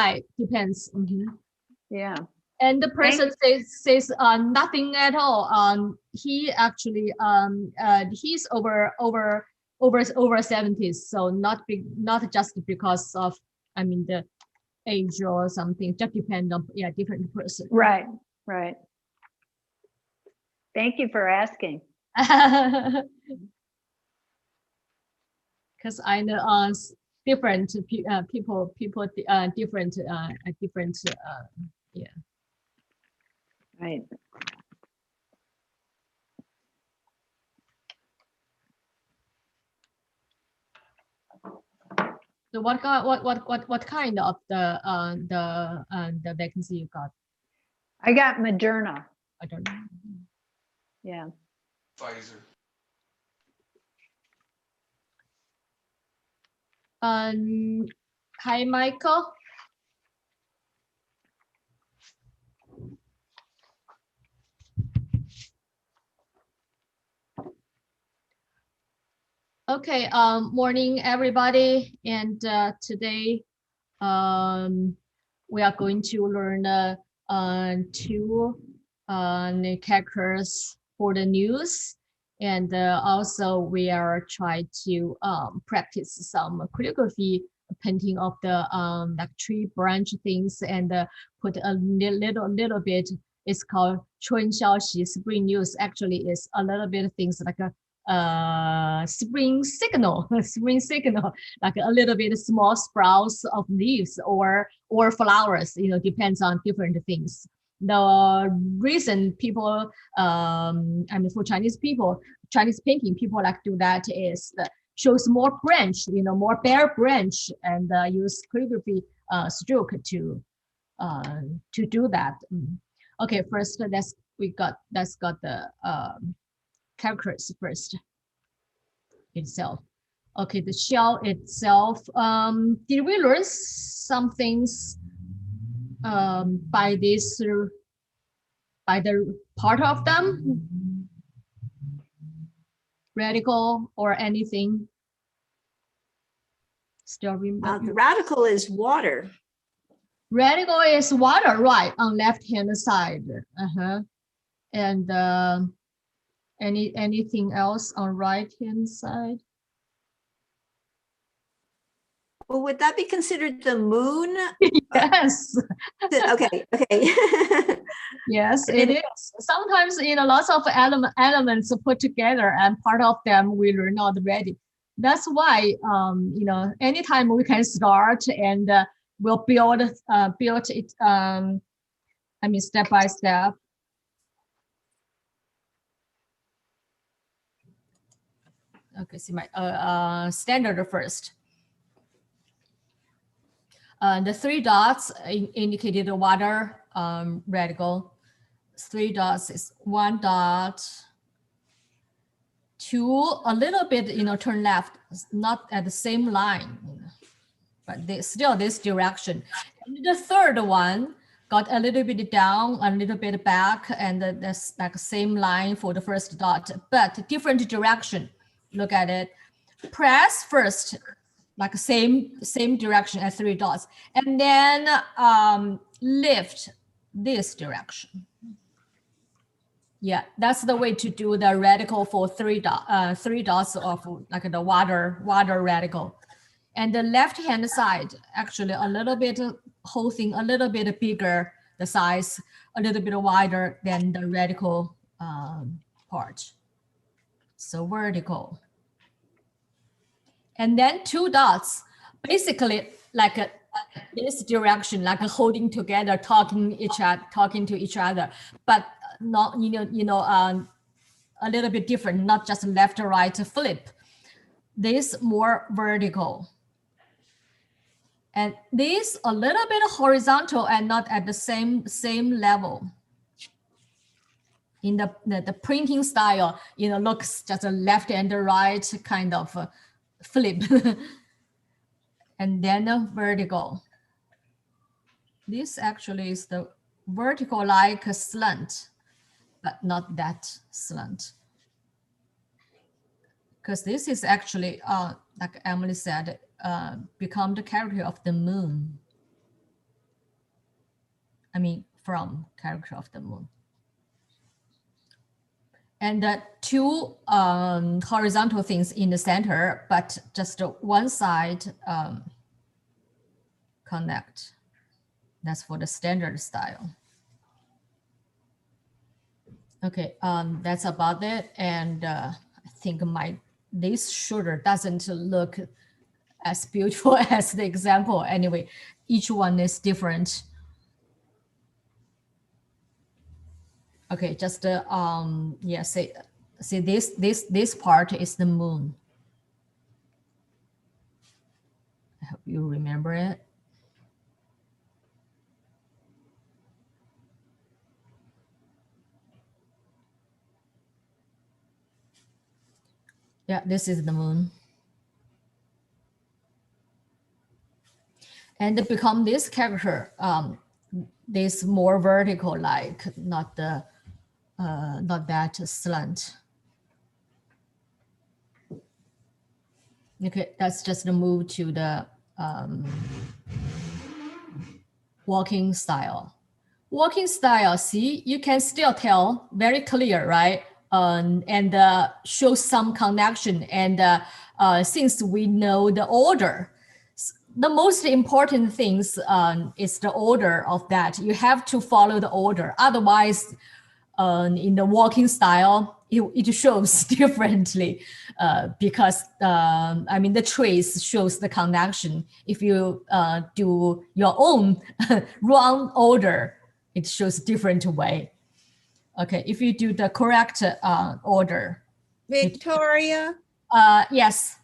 Right, depends. Yeah. And the person says nothing at all. He actually he's over 70s, so not just because of, I mean, the age or something. Just depend on different person. Right. Right. Thank you for asking. Because I know different people different yeah. Right. So what kind of the vacancy you got? I got Moderna. I don't know. Yeah. Pfizer. Hi, Michael. Okay, morning everybody, and today we are going to learn two characters for the news, and also we are trying to practice some calligraphy painting of the like tree branch things, and put a little bit. It's called 春消息 spring news. Actually, is a little bit of things like a spring signal, spring signal, like a little bit small sprouts of leaves or flowers. Depends on different things. The reason people, I mean, for Chinese people, Chinese painting, people like do that is that shows more branch, more bare branch, and use calligraphy stroke to do that. Okay, first let's got the characters first itself. Okay, the shell itself. Did we learn some things by this by the part of them? Radical or anything? Still remember? The radical is water. Radical is water, right? On left hand side. And anything else on right hand side? Well, would that be considered the moon? Yes. Okay. Yes, it is. Sometimes, lots of elements put together, and part of them we are not ready. That's why, anytime we can start and we'll build it. I mean, step by step. Okay, see my standard first. The three dots indicated the water radical. 3 dots is 1 dot, 2, a little bit, turn left, not at the same line, but still this direction. And the third one got a little bit down, a little bit back, and that's like same line for the first dot, but different direction. Look at it. Press first, like same direction as 3 dots, and then lift this direction. Yeah, that's the way to do the radical for 3 dots of like the water radical. And the left hand side, actually a little bit, whole thing a little bit bigger, the size a little bit wider than the radical part. So vertical. And then 2 dots, basically like this direction, like holding together, talking to each other, but not a little bit different, not just left or right flip. This more vertical, and this a little bit horizontal and not at the same level. In the printing style, looks just a left and the right kind of flip. And then a vertical. This actually is the vertical like a slant, but not that slant. Because this is actually, like Emily said, become the character of the moon. I mean, from character of the moon. And the two horizontal things in the center, but just one side connect. That's for the standard style. Okay, that's about it. And I think this shoulder doesn't look as beautiful as the example. Anyway, each one is different. Okay, just yeah, see this part is the moon. I hope you remember it. Yeah, this is the moon. And to become this character, this more vertical, like not that slant. Okay, that's just a move to the walking style. Walking style, see, you can still tell very clear, right? And show some connection. And since we know the order, the most important things is the order of that. You have to follow the order. Otherwise, in the walking style, it shows differently because I mean the trace shows the connection. If you do your own wrong order, it shows different way. Okay, if you do the correct order. Victoria, Yes.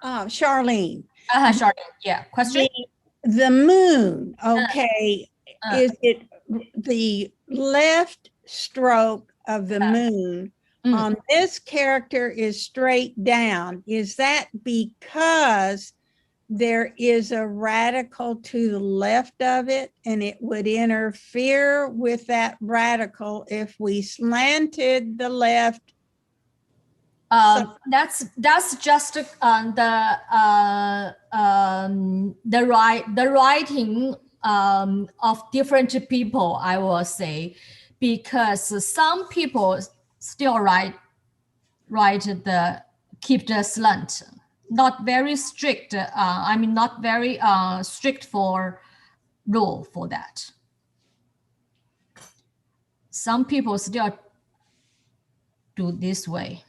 Charlene, Charlene, yeah. Question? the moon, okay, is it the left stroke of the moon on this character is straight down? Is that because there is a radical to the left of it and it would interfere with that radical if we slanted the left? That's just the writing of different people, I will say, because some people still keep the slant, not very strict. I mean, not very strict for rule for that. Some people still do this way.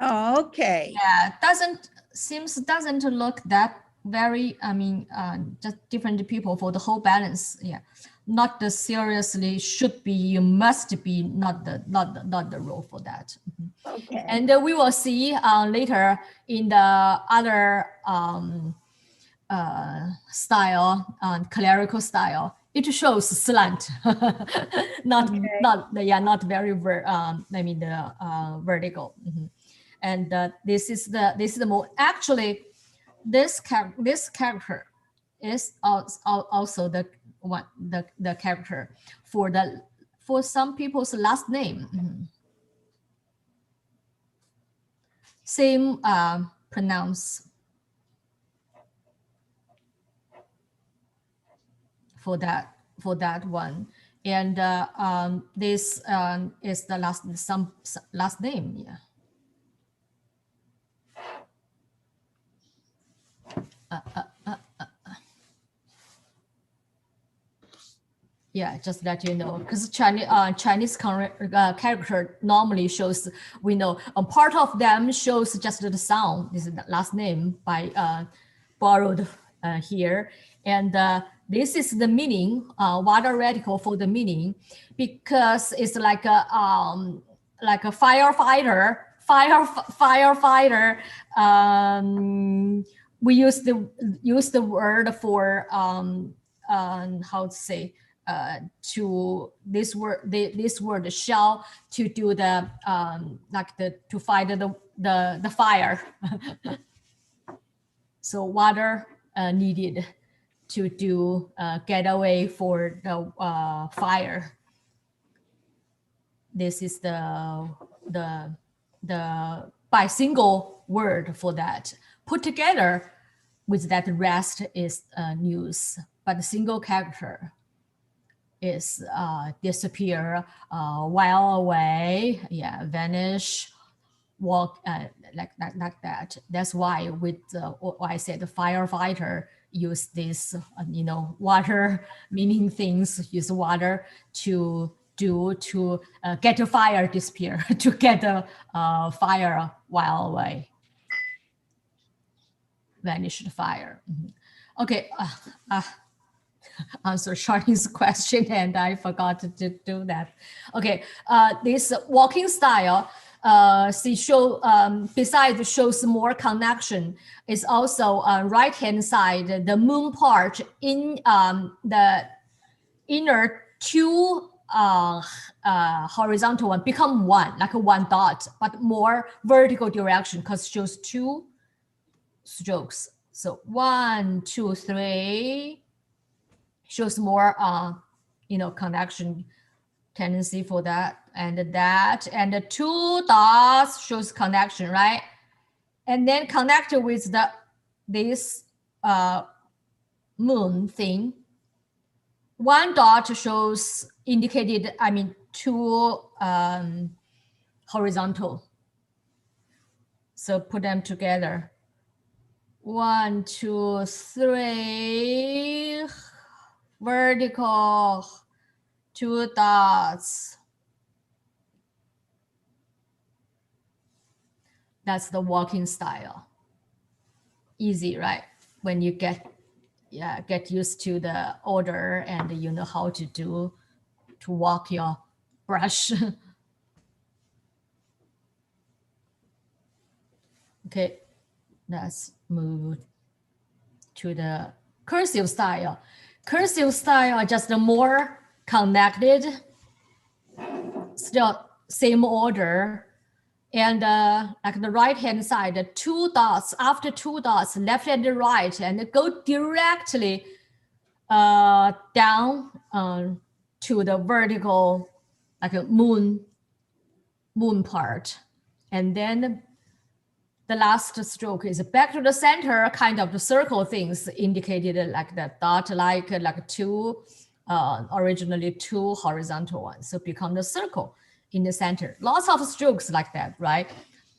Oh, okay. Yeah, doesn't look that very. I mean, just different people for the whole balance. Yeah, not the seriously should be. You must be not the rule for that. Okay. And we will see later in the other style, clerical style. It shows slant, not very I mean the vertical. And this is the more actually this character is also the character for some people's last name. Same pronounce for that one. And this is the last name. Yeah. Yeah, just let you know, because Chinese character normally shows, we know a part of them shows just the sound. This is the last name by borrowed here, and this is the meaning. Water radical for the meaning, because it's like a firefighter. We use the word for how to say. To this word shall to do the to fight the fire. So water needed to do get away for the fire. This is the by single word for that. Put together with that rest is news, but a single character. is disappear, while away, yeah, vanish, walk, like that. That's why with I said the firefighter use this, water, meaning things, use water to get the fire disappear, to get the fire while away, vanish the fire. Okay. Answer Charlene's question and I forgot to do that. Okay, this walking style, she besides shows more connection, is also right hand side, the moon part in the inner two horizontal one become one, like a one dot, but more vertical direction because shows two strokes. So 1, 2, 3. Shows more, connection tendency for that, and the 2 dots shows connection, right? And then connected with this moon thing. 1 dot shows indicated, 2 horizontal. So put them together. 1, 2, 3. Vertical, 2 dots. That's the walking style. Easy, right? When you get used to the order and you know how to walk your brush. Okay, let's move to the cursive style. Cursive style are just more connected, still same order. And like the right hand side, the 2 dots, after 2 dots, left and right, and go directly down to the vertical, like a moon part. And then the last stroke is back to the center, kind of the circle things indicated like the dot, like 2, originally 2 horizontal ones. So become the circle in the center. Lots of strokes like that, right?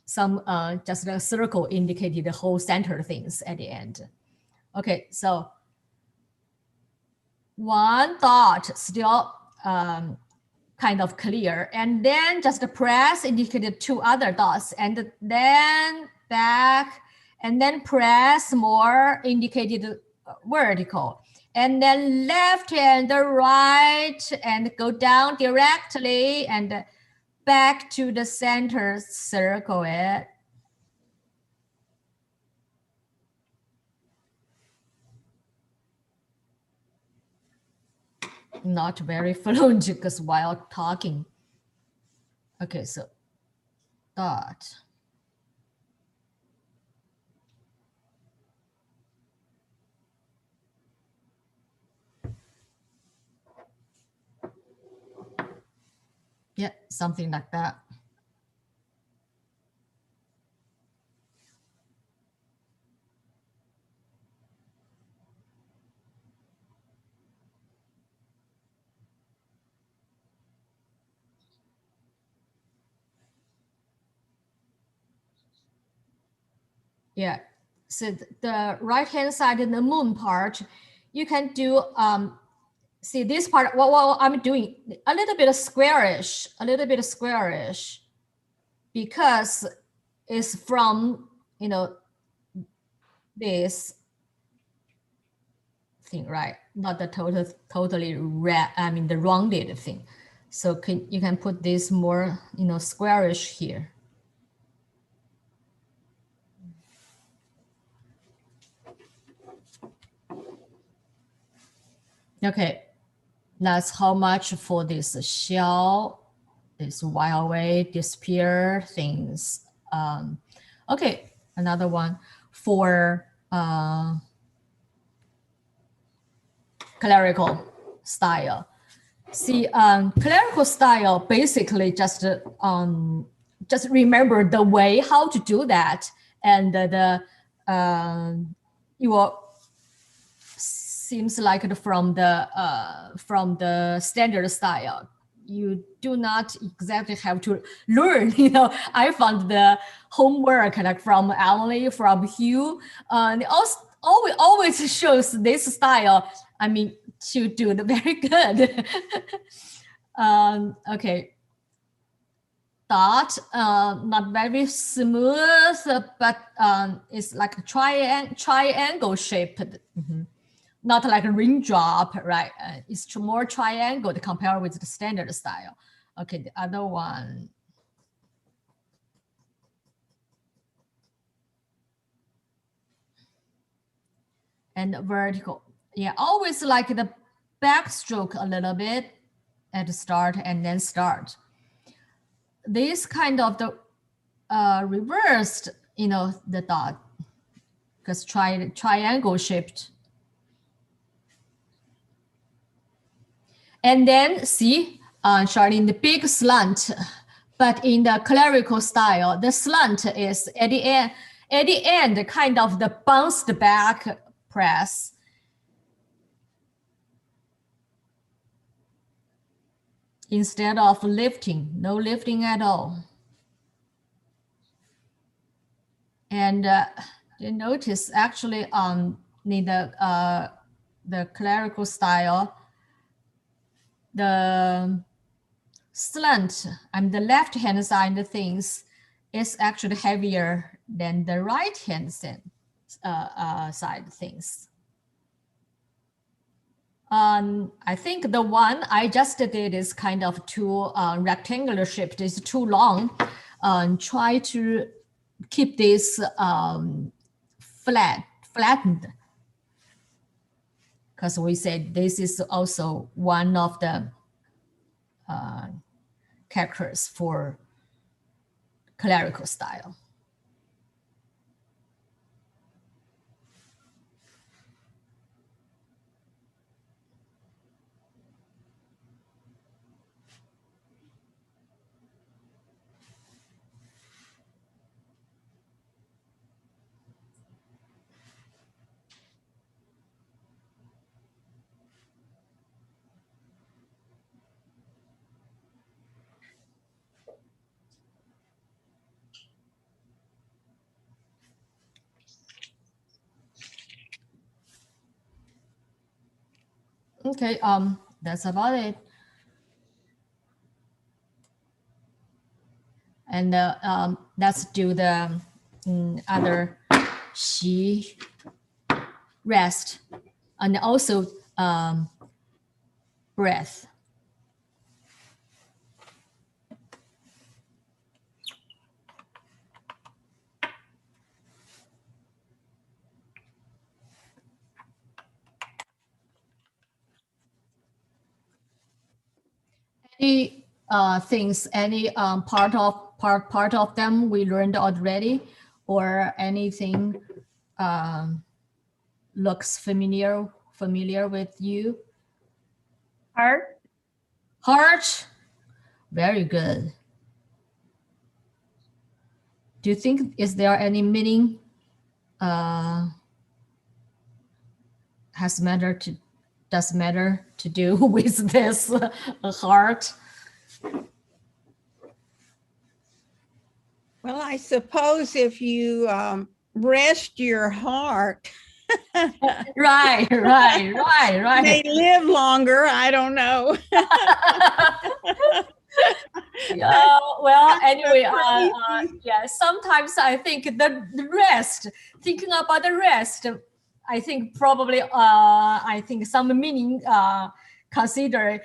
Some just a circle indicated the whole center things at the end. Okay, so 1 dot still kind of clear, and then just press indicated 2 other dots, and then back, and then press more indicated vertical, and then left and right, and go down directly and back to the center, circle it. Not very fluent because while talking. Okay, so dot. Yeah, something like that. Yeah, so the right hand side in the moon part, you can do, see this part, what I'm doing, a little bit squarish, because it's from, this thing, right? Not the totally the rounded thing. So you can put this more, squarish here. Okay, that's how much for this shell, this while away, disappear things. Okay, another one for clerical style. See, clerical style basically just remember the way how to do that, and you will seems like from the standard style. You do not exactly have to learn. I found the homework like from Emily, from Hugh, and also always shows this style. I mean, to do the very good. Okay. Dot, not very smooth, but it's like a triangle shaped. Not like a raindrop, right? It's more triangle compared with the standard style. Okay, the other one. And vertical. Yeah, always like the backstroke a little bit at the start and then start. This kind of the reversed, the dot, because triangle shaped. And then see, showing the big slant, but in the clerical style, the slant is at the end, kind of the bounced back press. Instead of lifting, no lifting at all. And you notice actually on the clerical style, the slant and the left hand side things is actually heavier than the right hand side things. I think the one I just did is kind of too rectangular shaped, is too long. Try to keep this flattened, because we said this is also one of the characters for clerical style. Okay, that's about it. And let's do the other she, rest, and also breath. Any things, any part of them we learned already, or anything looks familiar with you? Heart. Heart, very good. Do you think, is there any meaning does matter to do with this heart? Well, I suppose if you rest your heart, Right. may live longer. I don't know. Yeah, well, anyway, yeah, sometimes I think the rest, thinking about the rest, I think probably, I think some meaning consider,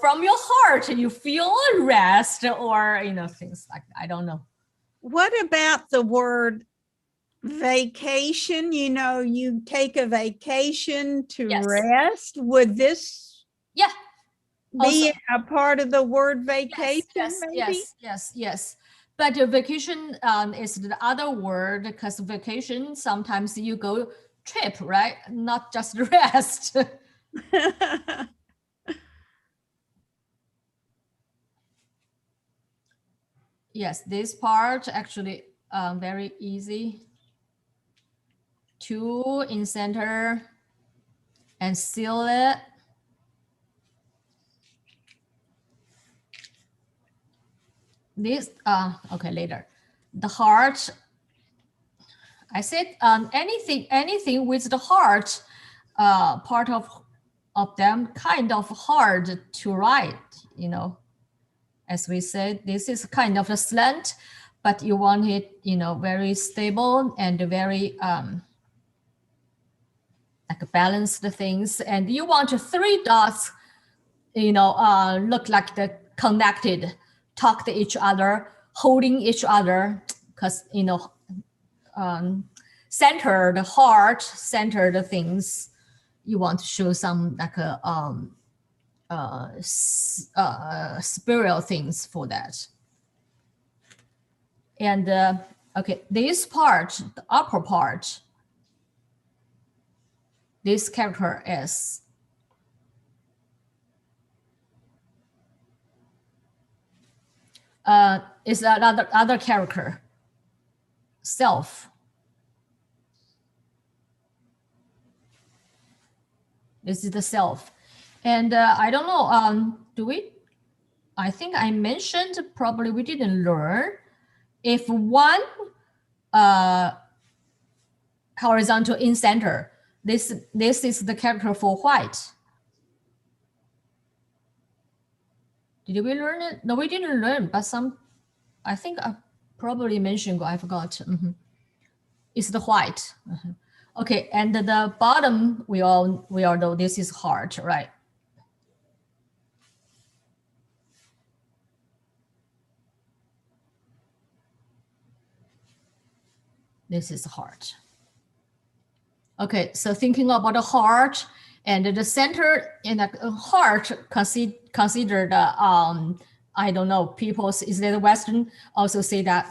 from your heart, you feel rest, or, things like that. I don't know. What about the word vacation? You take a vacation to Yes. rest. Would this Yeah. be Also, a part of the word vacation? Maybe? Yes. But vacation is the other word, because vacation, sometimes you go trip, right? Not just rest. Yes, this part actually very easy. Two in center. and seal it. This, okay, later. The heart, I said anything with the heart, part of them kind of hard to write, you know. As we said, this is kind of a slant, but you want it, you know, very stable and very like balanced things. And you want 3 dots, you know, look like the connected, talk to each other, holding each other, because, you know, centered heart, centered things. You want to show some like a spiral things for that. And okay, this part, the upper part, this character S. Is another character, self. This is the self. And I don't know, I think I mentioned, probably we didn't learn, if one horizontal in center, this is the character for white. Did we learn it? No, we didn't learn, but I think I probably mentioned, I forgot. It's the white. Okay, and the bottom, we all know this is heart, right? This is heart. Okay, so thinking about the heart and the center in the heart considered, I don't know, people's, is that Western also say that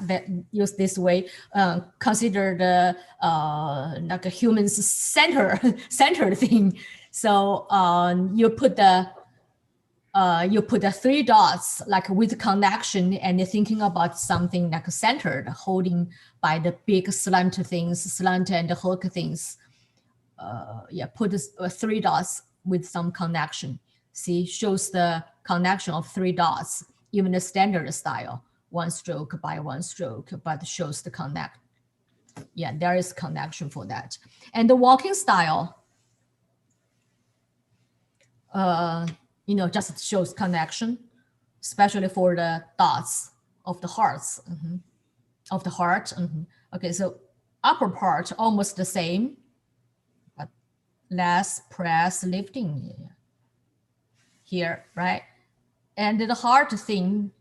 use this way, considered like a human's center thing. So you put the 3 dots like with connection, and you're thinking about something like centered, holding by the big slant and the hook things. Yeah, put 3 dots with some connection. See, shows the connection of 3 dots, even the standard style, 1 stroke by 1 stroke, but shows the connect. Yeah, there is connection for that. And the walking style, you know, just shows connection, especially for the dots of the hearts, of the heart. Okay, so upper part almost the same, but less press lifting here, right? And the heart thing,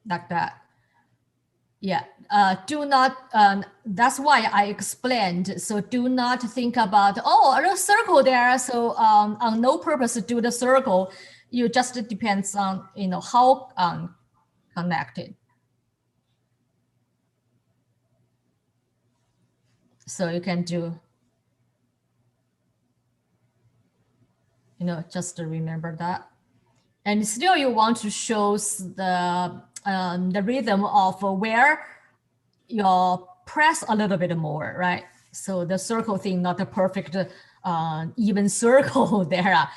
like that. Yeah, do not, that's why I explained. So do not think about, oh, a circle there. So on no purpose do the circle. You just depends on, you know, how connected. So you can do, you know, just to remember that. And still you want to show the rhythm of where you press a little bit more, right? So the circle thing, not a perfect even circle there.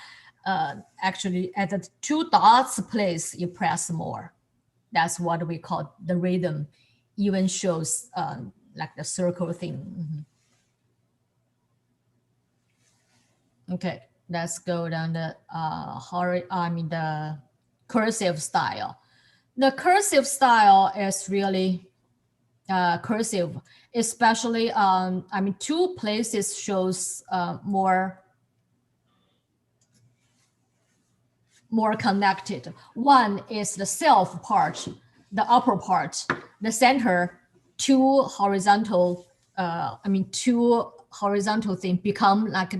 Actually, at the 2 dots place, you press more. That's what we call the rhythm. Even shows like the circle thing. Okay, let's go down the the cursive style. The cursive style is really cursive, especially 2 places shows more connected. One is the self part, the upper part, the center, 2 horizontal 2 horizontal thing become like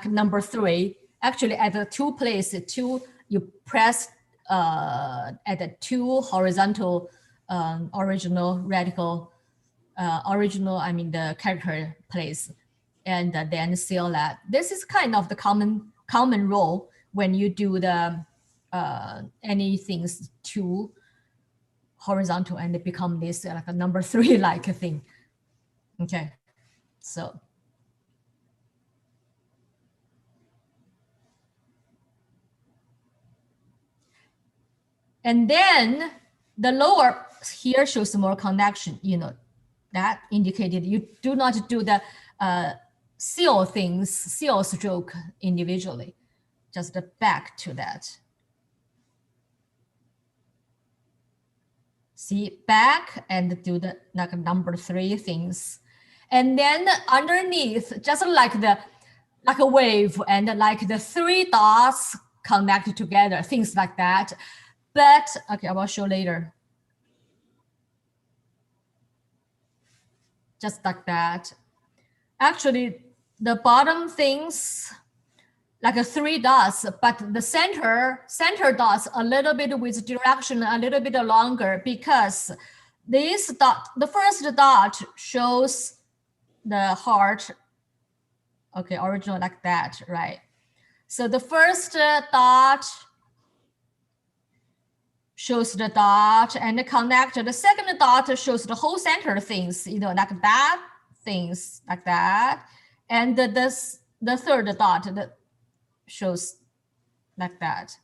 number 3. Actually at the 2 places, 2 you press at the 2 horizontal original radical the character place, and then seal that. This is kind of the common role when you do the anything 2 horizontal and it become this like a number 3 like a thing. Okay, So. And then the lower here shows more connection, you know, that indicated you do not do the seal stroke individually, just back to that. See, back and do the like number 3 things. And then underneath, just like a wave and like the 3 dots connect together, things like that. But okay, I will show later. Just like that. Actually, the bottom things like a 3 dots, but the center dots a little bit with direction a little bit longer, because this dot, the first dot shows the heart. Okay, original like that, right? So the first dot shows the dot and the connector. The second dot shows the whole center things, you know, like that, things like that. And the third dot that shows like that.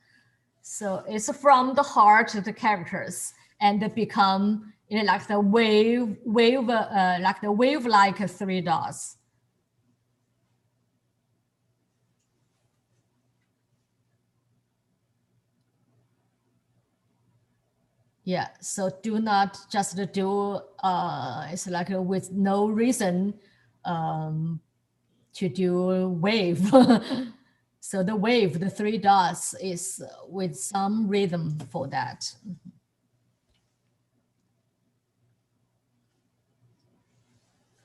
So it's from the heart to the characters, and they become, you know, like the wave-like 3 dots. Yeah, so do not just do, it's like with no reason to do wave. So the wave, the 3 dots is with some rhythm for that.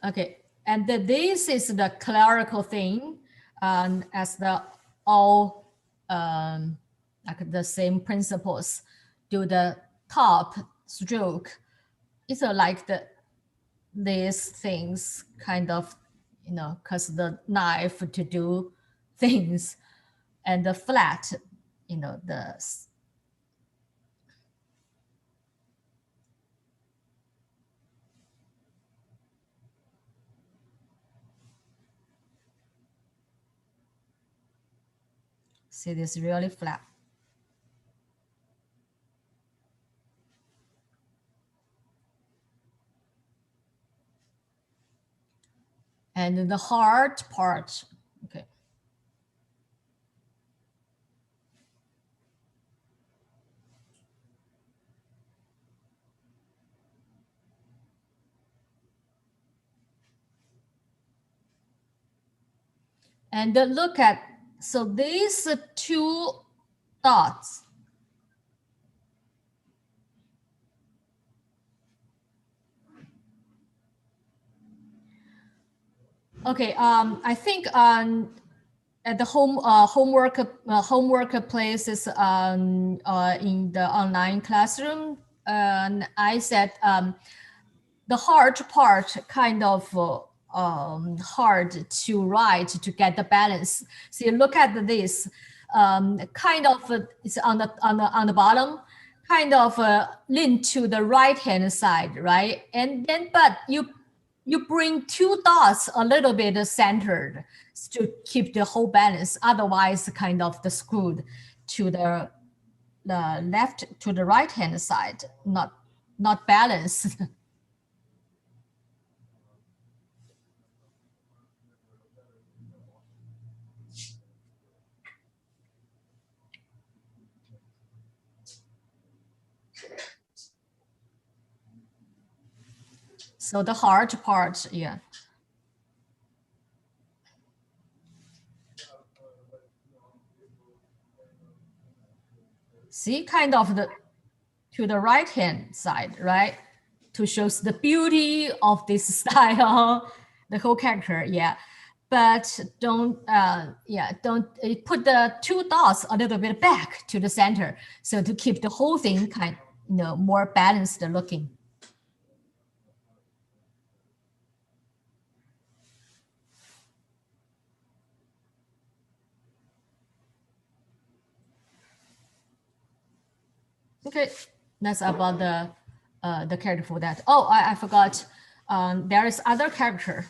Okay, and this is the clerical thing, as the all like the same principles. Do the top stroke. It's like these things kind of, you know, cause the knife to do things, and the flat, you know, the see this really flat. And the heart part, okay. And look at, so these 2 dots. Okay, I think at the homework places in the online classroom, I said the hard part kind of hard to write to get the balance. So you look at this, kind of it's on the bottom, kind of lean to the right hand side, right? And then but you bring 2 dots a little bit centered to keep the whole balance. Otherwise, kind of the screwed to the left to the right hand side, not balanced. So the hard part, yeah. See, kind of to the right hand side, right? To show the beauty of this style, the whole character, yeah. But don't put the 2 dots a little bit back to the center, so to keep the whole thing kind, you know, more balanced looking. Okay, that's about the character for that. Oh, I forgot. There is other character.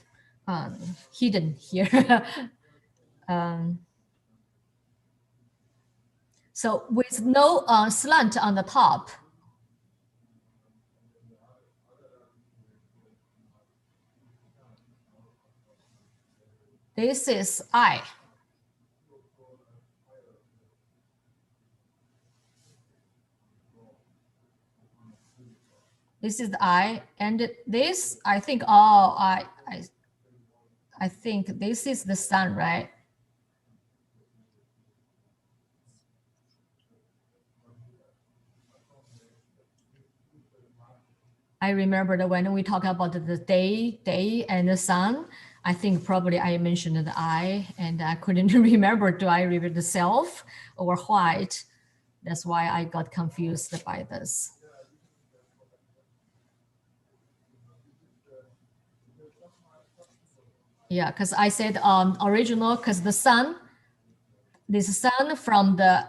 hidden here. So with no slant on the top. This is I. This is the I, and this, I think, oh, I think this is the sun, right? I remember that when we talk about the day and the sun, I think probably I mentioned the I, and I couldn't remember, do I remember the self or white? That's why I got confused by this. Yeah, because I said original, because the sun, this sun from the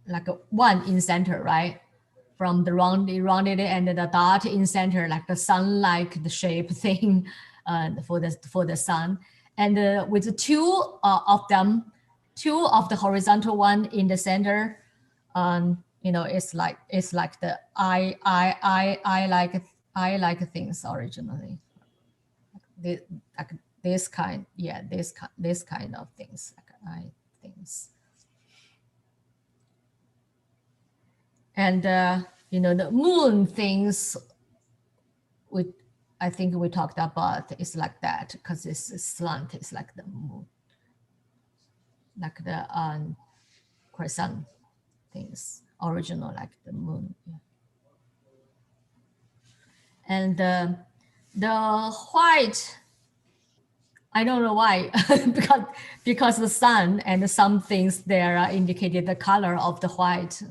like one in center, right? From the rounded and the dot in center, like the sun-like the shape thing for the sun, and with two of them, two of the horizontal one in the center, you know, it's like the I like things originally. Like this kind, yeah, this kind of things, like I things. And you know, the moon things, I think we talked about, it's like that because it's slant. It's like the moon, like the crescent things, original like the moon. Yeah. And the white, I don't know why, because the sun and some things there indicated the color of the white.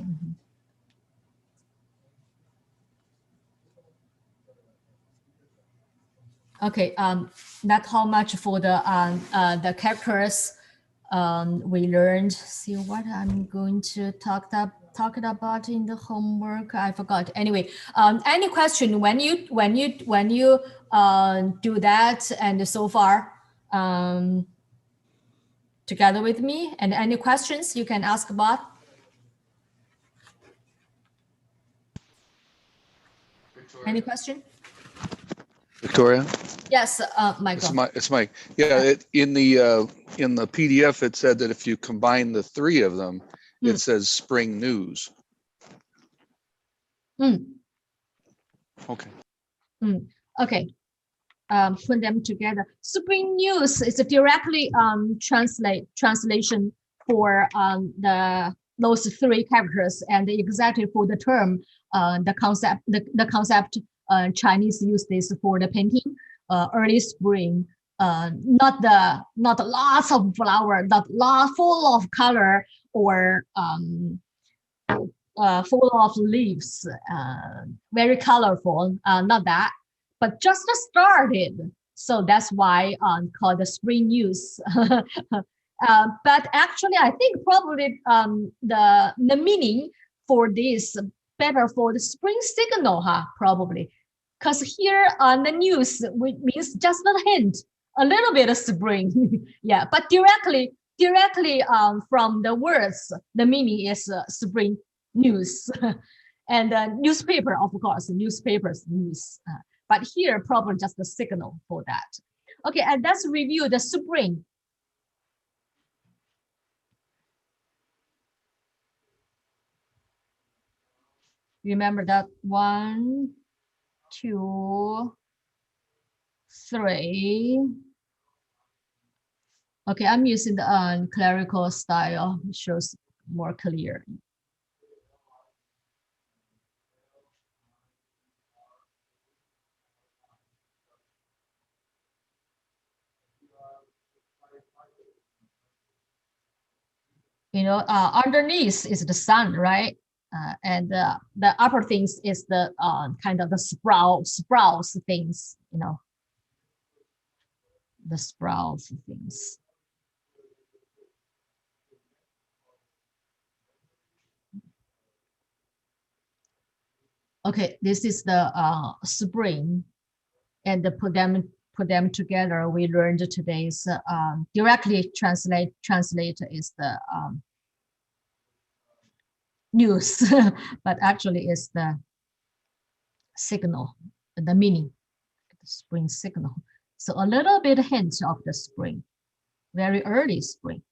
Okay, that's how much for the characters we learned. See what I'm going to talk about in the homework. I forgot. Anyway, any question when you do that and so far together with me, and any questions you can ask about. Any question? Victoria? Yes, Michael. It's Mike. Yeah, in the PDF, it said that if you combine the three of them, it says spring news. Okay. Okay. Put them together. Spring news is a directly translation for those three characters, and exactly for the term, the concept Chinese use this for the painting, early spring, not lots of flower, not full of color or full of leaves, very colorful, not that, but just started. So that's why called the spring news. But actually, I think probably the meaning for this better for the spring signal, probably. Because here on the news, which means just a hint, a little bit of spring. Yeah, but directly from the words, the meaning is spring news. And newspaper, of course, newspapers news. But here, probably just the signal for that. Okay, and let's review the spring. Remember that 1, 2, 3. Okay, I'm using the clerical style. It shows more clear. You know, underneath is the sun, right? And the upper things is the kind of the sprouts things, you know, the sprouts things. Okay, this is the spring, and put them put them together. We learned today's directly translate is the news, but actually it's the signal, the meaning, the spring signal. So a little bit hint of the spring, very early spring.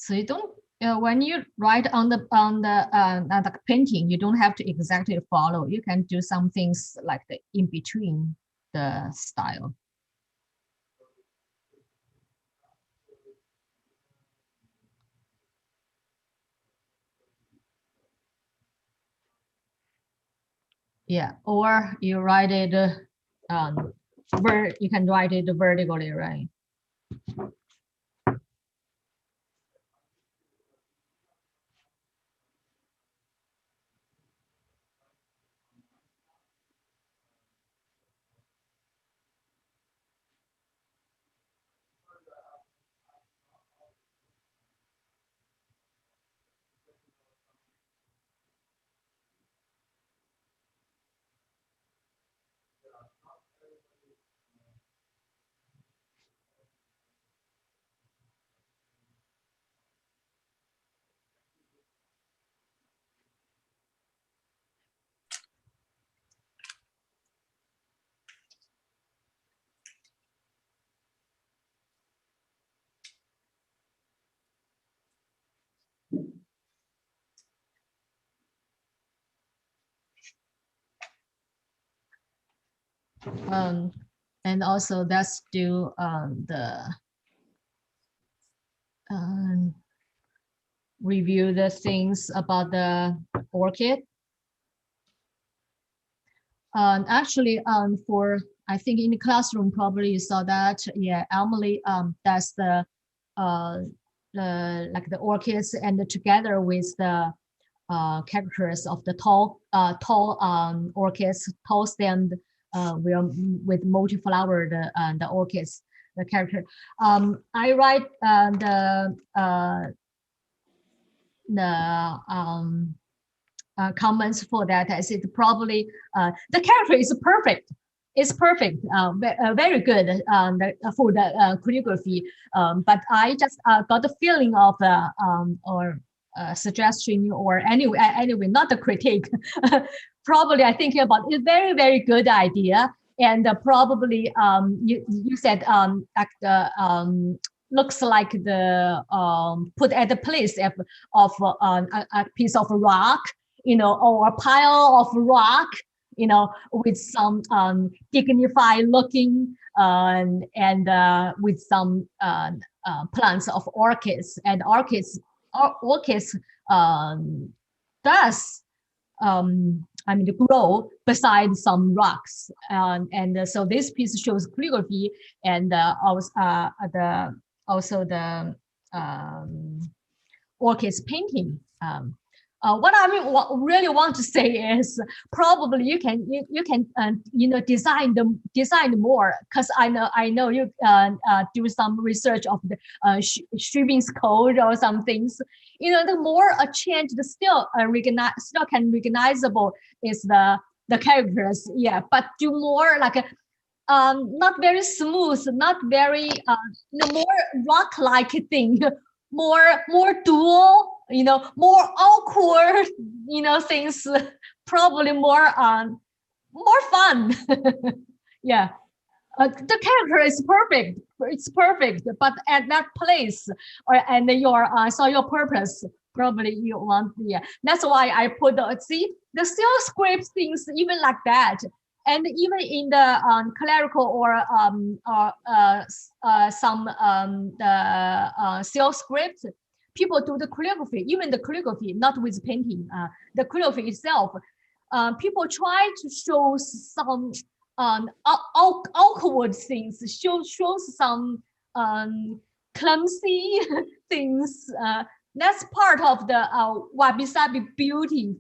So you don't when you write on the painting, you don't have to exactly follow. You can do some things like the in between the style. Yeah, or you write it you can write it vertically, right? And also let's do review the things about the orchid. Actually, for I think in the classroom probably you saw that. Yeah, Emily, that's the like the orchids, and together with the characters of the tall orchids, tall stemmed with multi-flowered the orchids, the character. I write the comments for that. I said probably the character is perfect. It's perfect, very good for the calligraphy. But I just got the feeling of or suggestion, or anyway, not the critique. Probably I think about it, very, very good idea. And probably you said like the looks like the put at the place of a piece of rock, or a pile of rock, with some dignified looking and with some plants of orchids, and orchids does grow beside some rocks, and so this piece shows calligraphy, and also the orchids painting. What I really want to say is probably you can design more, because I know you do some research of the Scribing's code or some things. The more a change, the still recognizable is the characters. Yeah, but do more like not very smooth, not very more rock-like thing, more dual, more awkward, things, probably more fun. Yeah, the character is perfect. It's perfect, but at that place and your purpose, probably you want. Yeah, that's why I put the still script things even like that. And even in the clerical or some the still script, people do the calligraphy, even the calligraphy, not with painting, the calligraphy itself. People try to show some awkward things, shows some clumsy things. That's part of the wabi-sabi beauty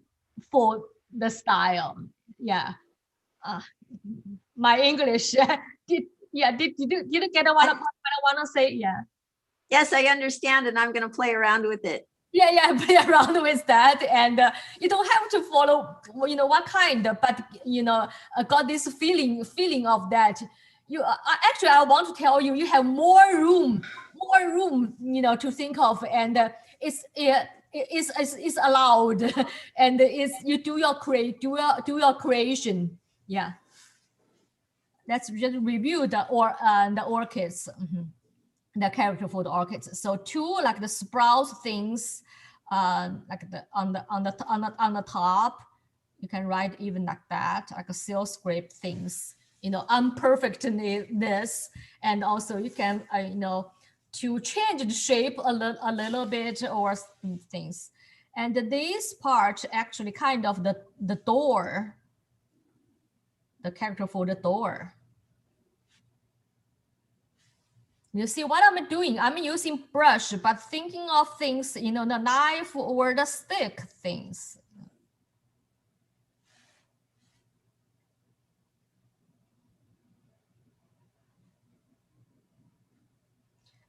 for the style. Yeah. My English did you get what I want to say? Yeah. Yes, I understand, and I'm going to play around with it. Yeah, play around with that, and you don't have to follow, what kind, but got this feeling of that. You actually, I want to tell you, you have more room, to think of, and it's allowed, and you do your creation. Yeah, let's just review the orchids. The character for the orchids. So two like the sprout things, like the on the top, you can write even like that, like a seal script things, unperfectness, and also you can to change the shape a little bit or things. And this part actually kind of the door, the character for the door. You see what I'm doing? I'm using brush, but thinking of things, the knife or the stick things.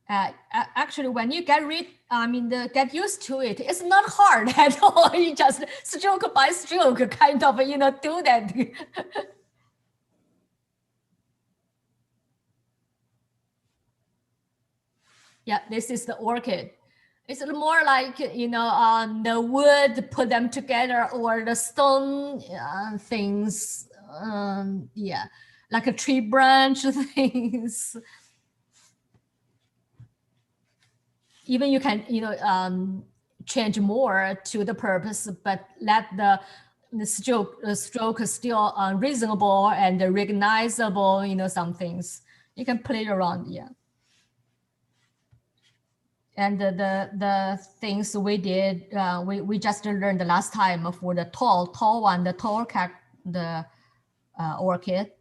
Actually, when you get used to it, it's not hard at all. You just stroke by stroke, kind of, do that. Yeah, this is the orchid. It's more like, the wood, put them together, or the stone things. Yeah, like a tree branch things. Even you can, change more to the purpose, but let the stroke is still reasonable and recognizable, some things. You can play around, yeah. And the things we did, we just learned the last time for the tall one, the tall the orchid.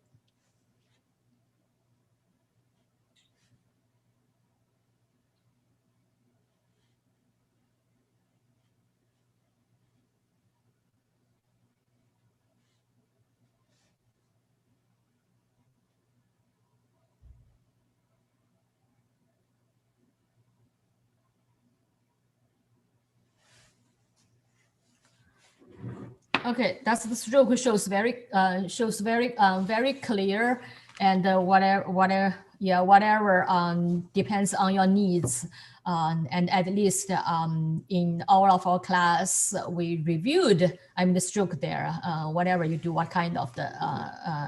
Okay, that's the stroke shows very very clear, and whatever depends on your needs, and at least in all of our class we reviewed the stroke there, whatever you do, what kind of the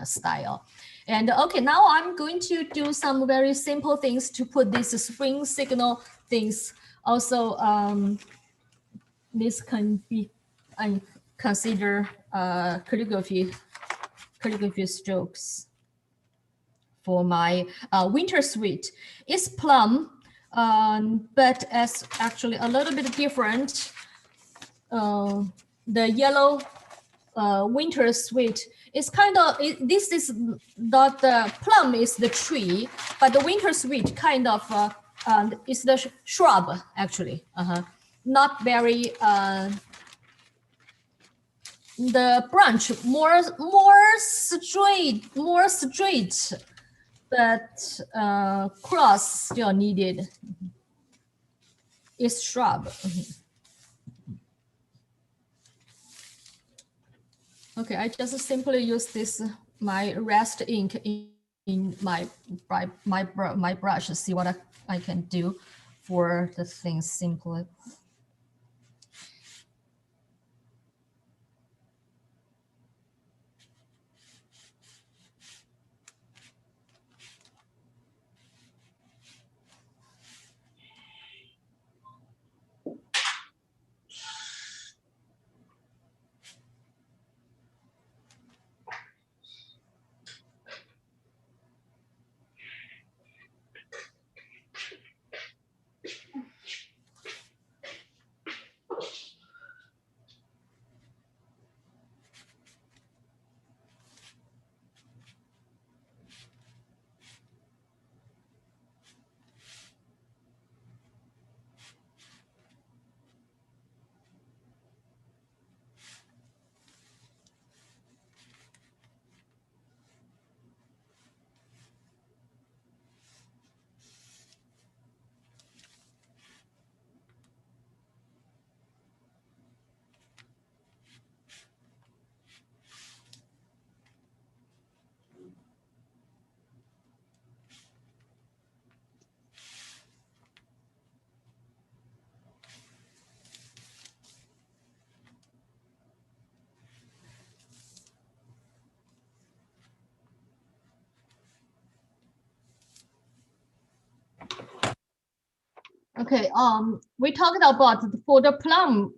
style. And okay, now I'm going to do some very simple things to put this spring signal things. Also, this can be consider calligraphy strokes for my winter suite. It's plum, but it's actually a little bit different. The yellow winter suite is kind of, this is not the plum is the tree, but the winter suite kind of is the shrub actually. Not very the branch more straight, but cross still needed. It's shrub. Okay, I just simply use this my rest ink in my brush. See what I can do for the thing simply. Okay, we talked about for the plum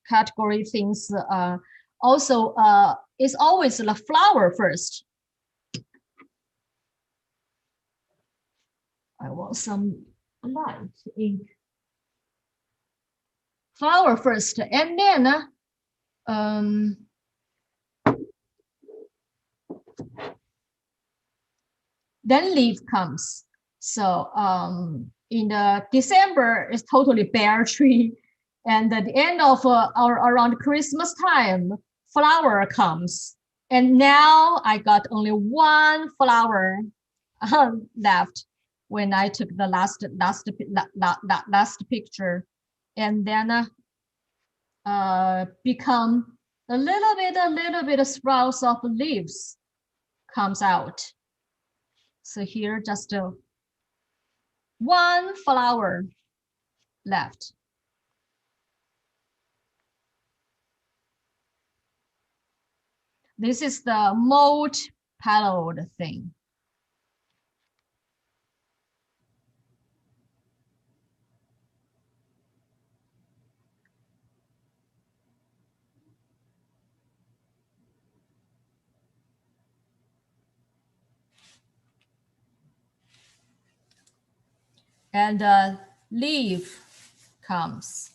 category things. Also, it's always the flower first. I want some light ink. Flower first, and then leaf comes. So in the December is totally bare tree, and at the end of around Christmas time, flower comes. And now I got only one flower left when I took the last picture, and then become a little bit of sprouts of leaves comes out. So here just one flower left. This is the multi-petaled thing. And the leaf comes.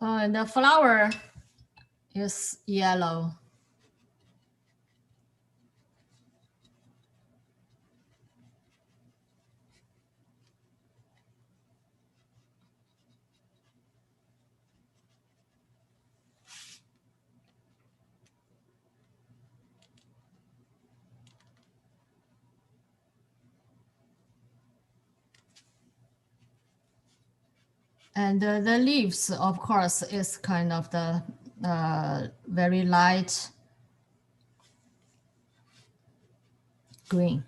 And the flower is yellow. And the leaves, of course, is kind of the very light green.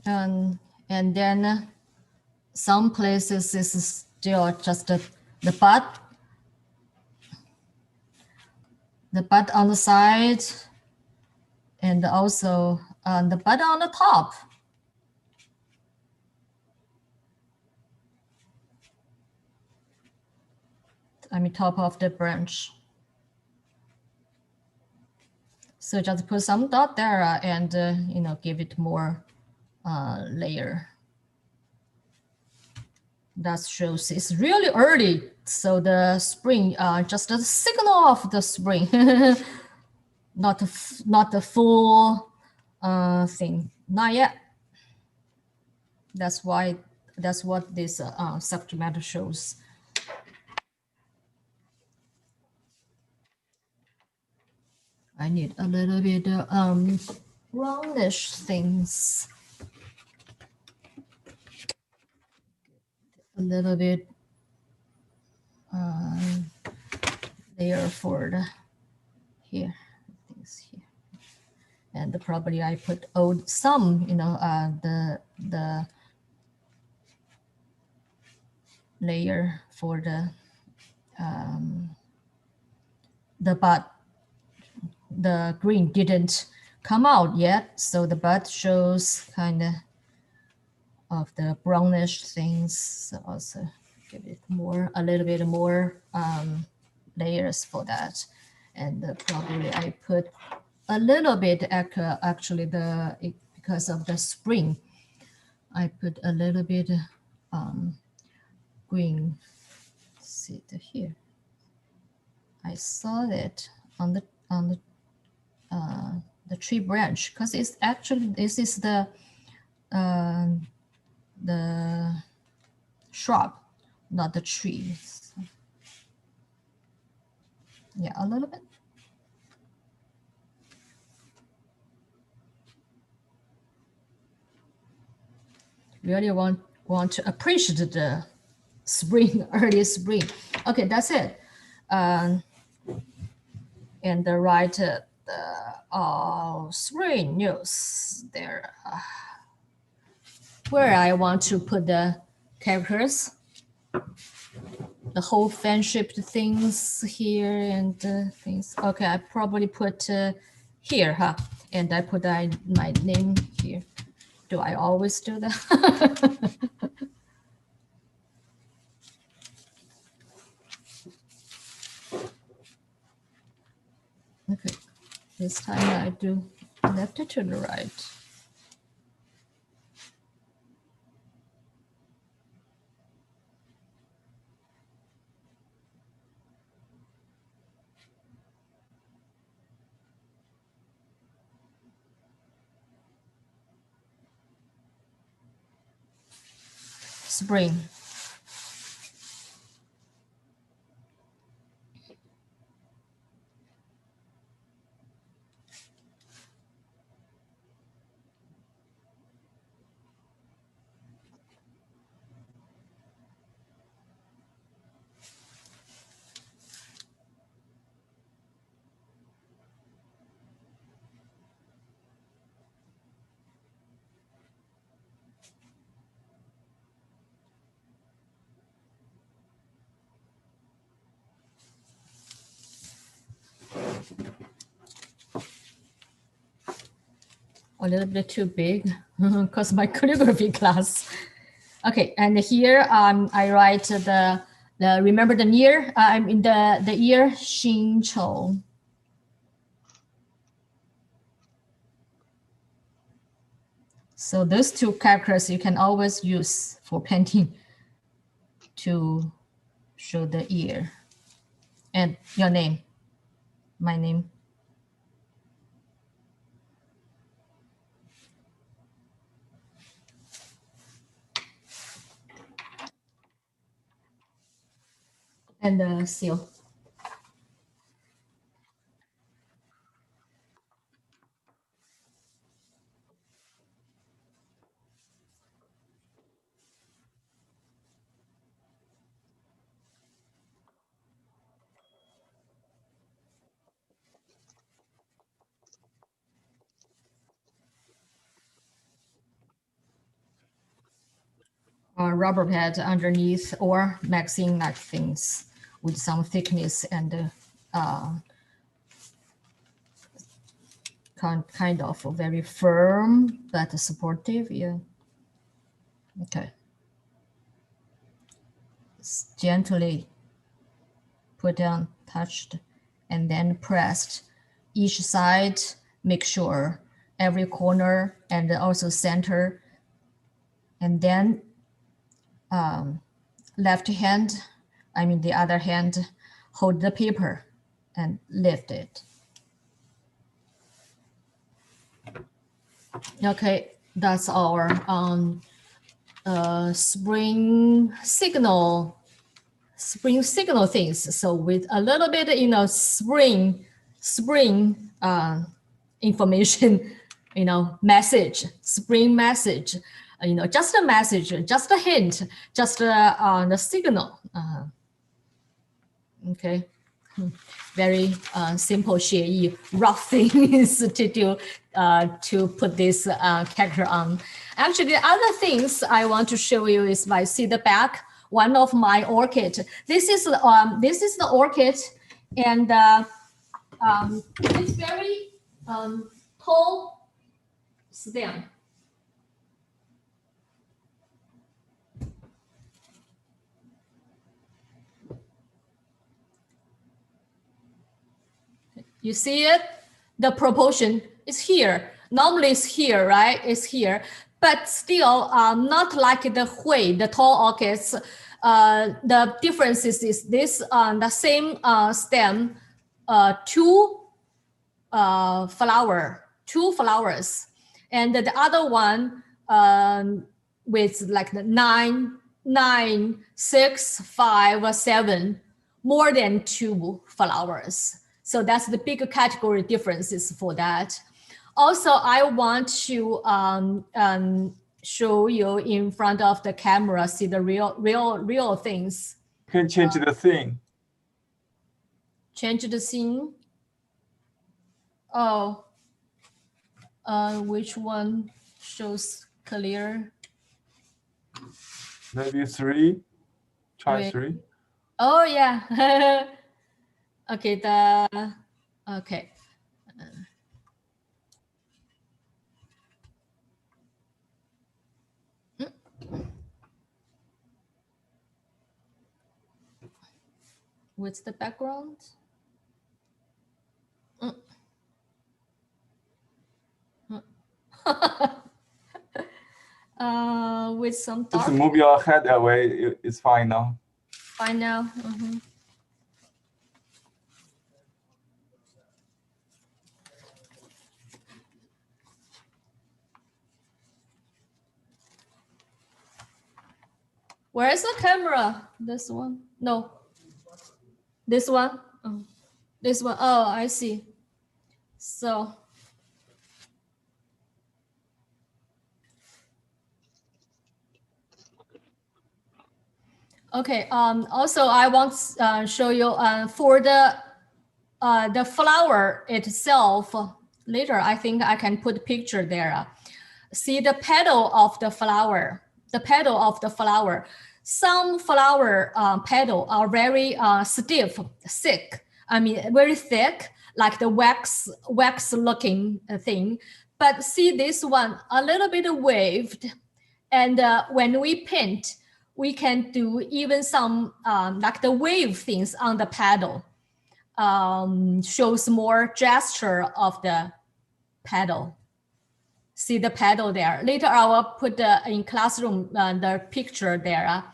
And then some places this is still just the bud on the side, and also the bud on the top. I mean, top of the branch. So just put some dot there and you know, give it more layer. That shows it's really early, so the spring just a signal of the spring, not the full thing, not yet. That's what this subject matter shows. I need a little bit roundish things. A little bit there for the here, things here, and probably I put some, you know, the layer for the bud. The green didn't come out yet, so the bud shows kind of the brownish things. So also give it a little bit more layers for that. And probably I put a little bit actually because of the spring, I put a little bit green seed here. I saw that on the tree branch because it's actually this is the shrub, not the trees. Yeah, a little bit. Really want to appreciate the spring, early spring. Okay, that's it. And write the spring news there. Where I want to put the characters, the whole fan-shaped things here and things. Okay, I probably put here, huh? And I put my name here. Do I always do that? Okay, this time I do left to the right. Spring. A little bit too big because my calligraphy class. Okay, and here I write the remember the year. I'm in the year Xinchou. So those two characters you can always use for painting to show the year. And your name, my name. And the seal. Rubber pad underneath or magazine like things with some thickness and kind of very firm but supportive. Yeah. Okay. It's gently put down, touched, and then pressed each side. Make sure every corner and also center. And then left hand, the other hand, hold the paper and lift it. Okay, that's our spring signal things. So with a little bit, spring information, message, spring message, just a message, just a hint, just the signal. Okay. Very simple, 写意 rough things to do to put this character on. Actually, the other things I want to show you is by see the back. one of my orchid. This is the orchid, and it's very tall stem. You see it? The proportion is here. Normally it's here, right? It's here, but still not like the Hui, the tall orchids. The difference is this the same stem, two flowers, and the other one with like the 9, 6, 5, 7, more than 2 flowers. So that's the big category differences for that. Also, I want to show you in front of the camera, see the real things. You can change the thing. Change the scene. Oh, which one shows clear? Maybe 3. Try Wait. 3. Oh yeah. Okay. Okay. What's the background? With some dark. Just move your head away. It's fine now. Fine now. Where is the camera? This one? No. This one? Oh. This one. Oh, I see. So. Okay. Also, I want to show you for the flower itself. Later, I think I can put a picture there. See the petal of the flower. The petal of the flower. Some flower petal are very stiff, thick. I mean, very thick, like the wax looking thing. But see this one, a little bit waved. And when we paint, we can do even some like the wave things on the petal. Shows more gesture of the petal. See the petal there. Later, I will put in classroom the picture there,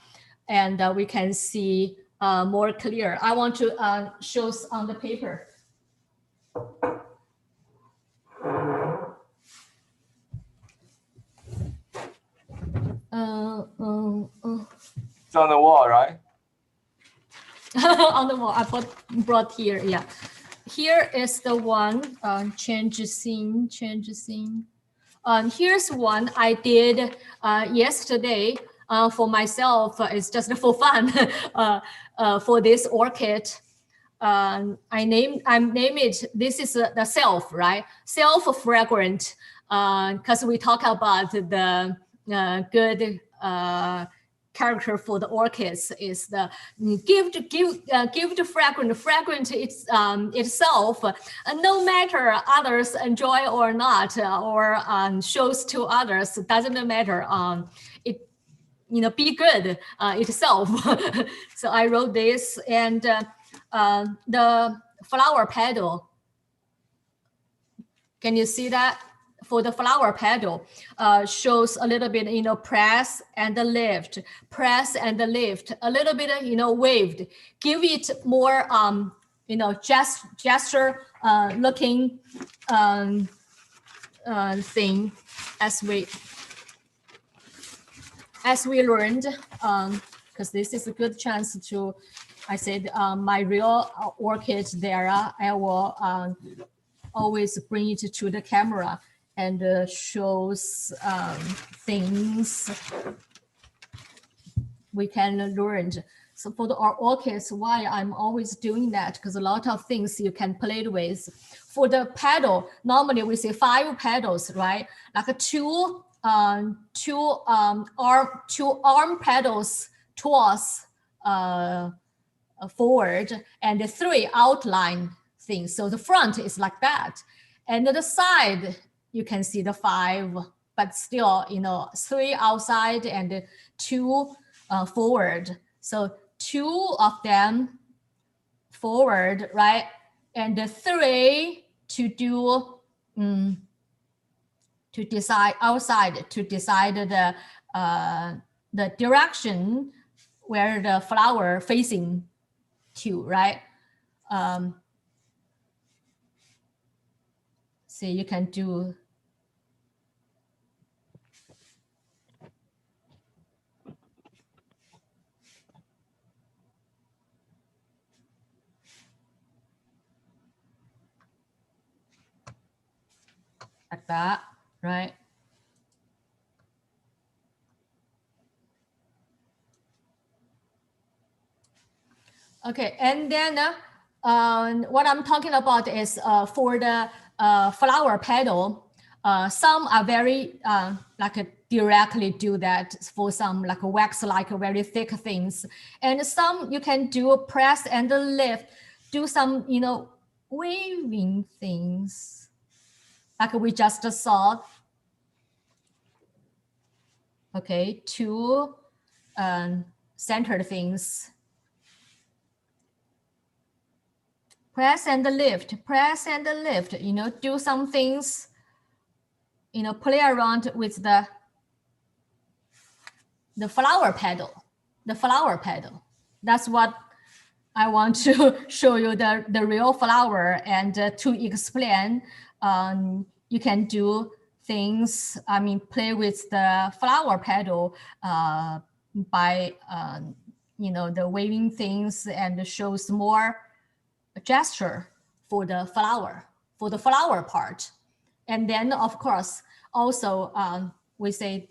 and we can see more clear. I want to show on the paper. It's on the wall, right? On the wall, I brought here. Yeah, here is the one. Change scene. Here's one I did yesterday for myself. It's just for fun for this orchid. I name it. This is the self, right? Self fragrant. Because we talk about the good character for the orchids is the give the fragrant itself, no matter others enjoy or not, or shows to others, doesn't matter. It be good itself. So I wrote this, and the flower petal. Can you see that? For the flower petal, shows a little bit, press and the lift, a little bit, waved. Give it more, gesture looking thing as we learned, because this is a good chance to, I said, my real orchid there, I will always bring it to the camera and shows things we can learn. So for our orchids, why I'm always doing that, because a lot of things you can play with. For the petal, normally we say 5 petals, right? Like two arm petals towards forward, and the 3 outline things. So the front is like that, and the side you can see the 5, but still, you know, 3 outside and 2 forward. So 2 of them forward, right? And the 3 to do to decide outside, to decide the direction where the flower facing to, right? So you can do like that, right? Okay, and then what I'm talking about is for the flower petal, some are very directly do that for some like wax, like very thick things, and some you can do press and lift, do some, you know, waving things like we just saw. Okay, 2 centered things. Press and lift, you know, do some things, you know, play around with the flower petal, That's what I want to show you, the real flower, and to explain, you can do things, I mean, play with the flower petal by, you know, the waving things, and shows more gesture for the flower part. And then of course also we say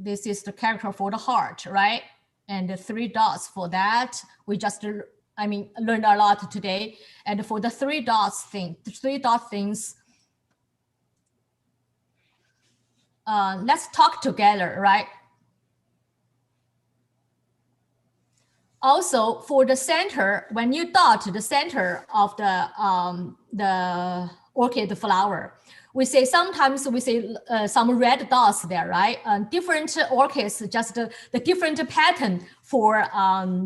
this is the character for the heart, right? And the 3 dots for that, we just, I mean, learned a lot today. And for the 3 dots thing, the 3 dot things, let's talk together, right? Also, for the center, when you dot the center of the orchid flower, we say sometimes we say some red dots there, right? Different orchids, just the different pattern for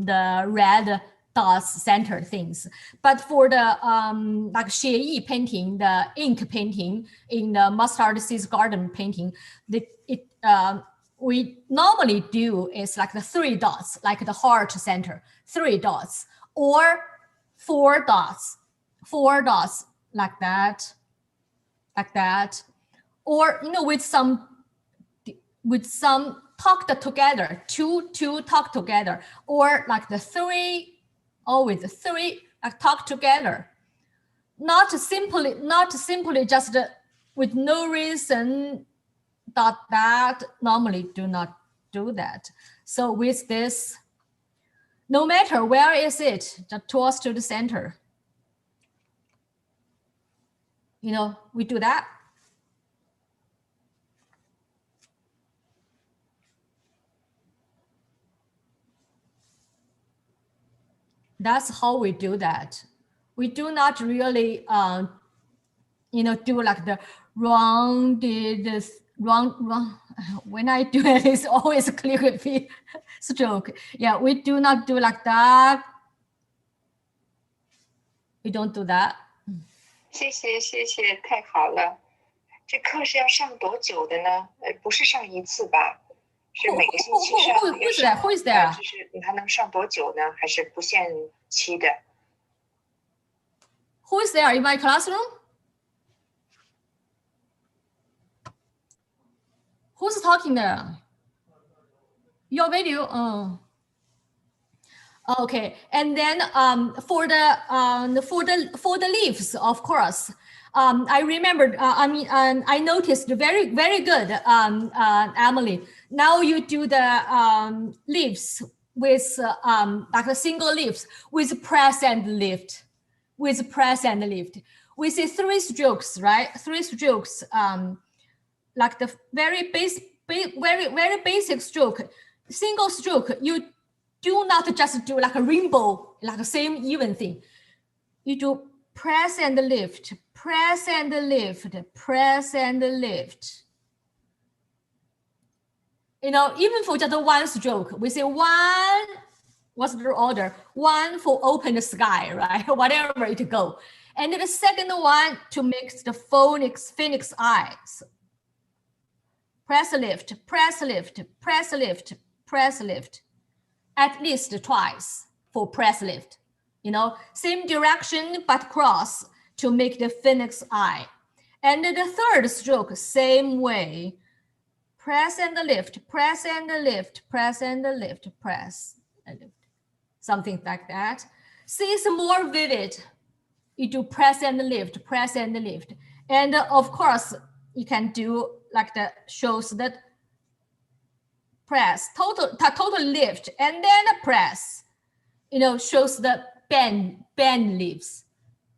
the red dots centered things. But for the like 写意 painting, the ink painting in the mustard seeds garden painting, we normally do is like the 3 dots, like the heart center, 3 dots, or 4 dots, like that, or, you know, with some tucked together, two tucked together, or like the 3, always the 3 like tucked together, not simply just with no reason. That normally do not do that. So with this, no matter where is it, just towards to the center, you know, we do that. That's how we do that. We do not really, you know, do like the rounded, wrong. When I do it, it's always a calligraphy stroke. Yeah, we do not do like that. We don't do that. 谢谢，太好了。这课是要上多久的呢？不是上一次吧？是每个星期上。Who is there? 就是他能上多久呢？还是不限期的 ？Who is there in my classroom? Who's talking there? Your video. Oh. Okay, and then for the leaves, of course, I remembered. I mean, I noticed very good, Emily. Now you do the leaves with like a single leaves with press and lift, We say 3 strokes, right? 3 strokes. Like the very basic stroke, single stroke, you do not just do like a rainbow, like the same even thing. You do press and lift, press and lift, press and lift. You know, even for just one stroke, we say one, what's the order? One for open sky, right? Whatever it go. And then the second one to make the phoenix eyes. Press lift, press lift, press lift, press lift. At least twice for press lift. You know, same direction but cross to make the phoenix eye. And the third stroke, same way. Press and lift, press and lift, press and lift, press and lift. Something like that. See, it's more vivid. You do press and lift, press and lift. And of course, you can do like the shows that press, total lift, and then press. You know, shows the bend leaves,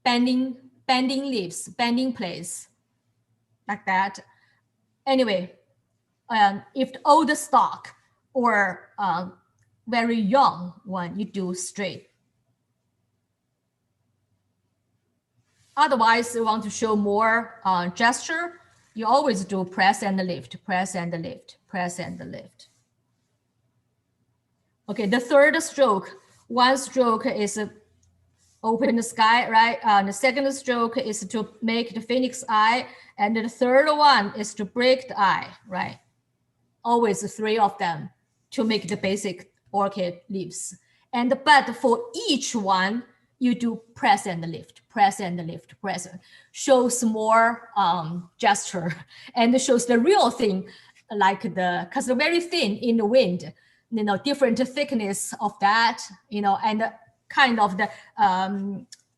bending leaves, bending place, like that. Anyway, if the old stock or very young one, you do straight. Otherwise, you want to show more gesture, you always do press and lift, press and lift, press and lift. Okay, the third stroke, one stroke is open the sky, right? The second stroke is to make the phoenix eye, and the third one is to break the eye, right? Always three of them to make the basic orchid leaves. And but for each one, you do press and lift, press and lift, press. Shows more gesture and shows the real thing, like because they're very thin in the wind, you know, different thickness of that, you know, and kind of the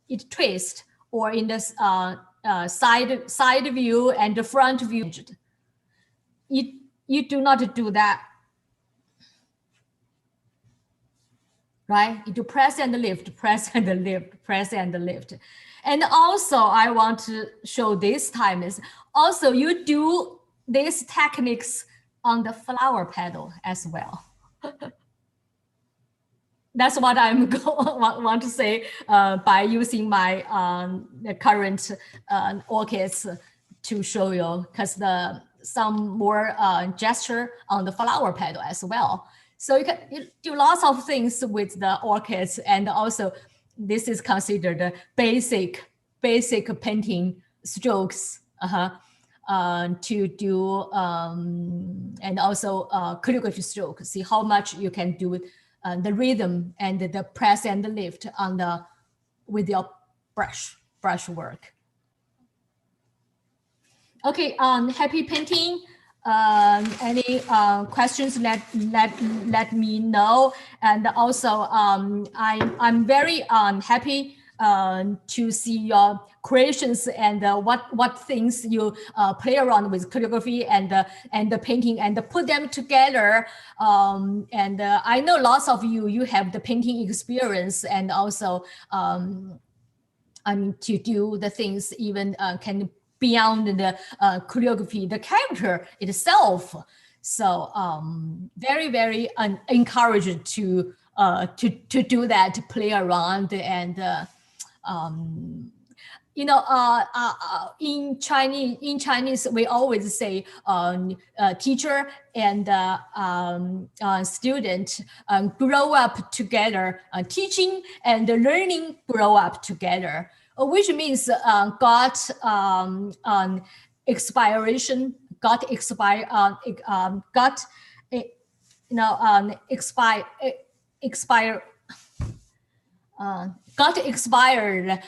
it twist or in this side view and the front view. You do not do that, right? You do press and lift, press and lift, press and lift. And also I want to show this time is also you do these techniques on the flower petal as well. That's what I'm want to say by using my current orchids to show you, because some more gesture on the flower petal as well. So you can do lots of things with the orchids, and also this is considered basic painting strokes to do, and also calligraphy stroke. See how much you can do with the rhythm and the press and the lift on the with your brush work. Okay, happy painting. Any questions? Let me know. And also, I'm very happy to see your creations and what things you play around with calligraphy and the painting and put them together. And I know lots of you have the painting experience, and also I mean to do the things even can beyond the calligraphy, the character itself. So very encouraged to do that, to play around. And you know, in Chinese we always say teacher and student grow up together. Teaching and learning grow up together, which means got expiration, got expire, got you know expire. Got expired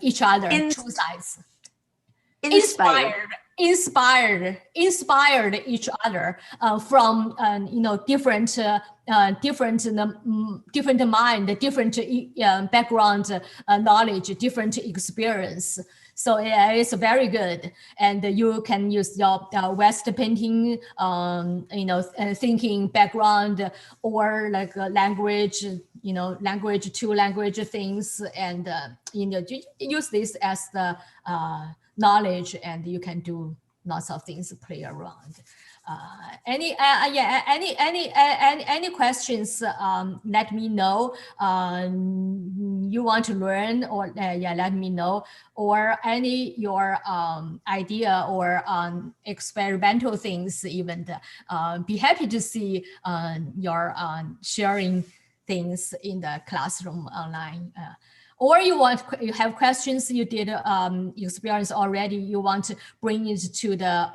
each other, two sides. Inspired each other from you know different mind, different background knowledge, different experience. So yeah, it's very good, and you can use your West painting, you know, thinking background, or like language, you know, two language things, and you know, use this as the knowledge, and you can do lots of things, play around. any questions, let me know. You want to learn, or let me know, or any your idea or experimental things even. Be happy to see your sharing things in the classroom online. Or you have questions you did experience already, you want to bring it to the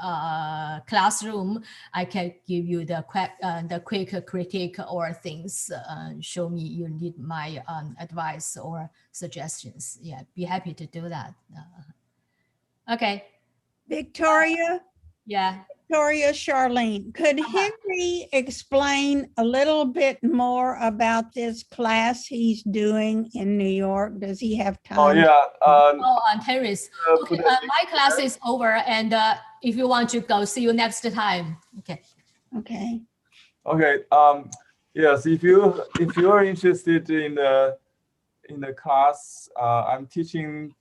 classroom, I can give you the quick critique or things, show me you need my advice or suggestions. Yeah, be happy to do that. Okay. Victoria, Yeah. Victoria, Charlene, could Henry explain a little bit more about this class he's doing in New York? Does he have time? Oh yeah. On terrace. Okay, my class is over, and if you want to go, see you next time. Okay. Okay. Okay. Yes. If you are interested in the class, I'm teaching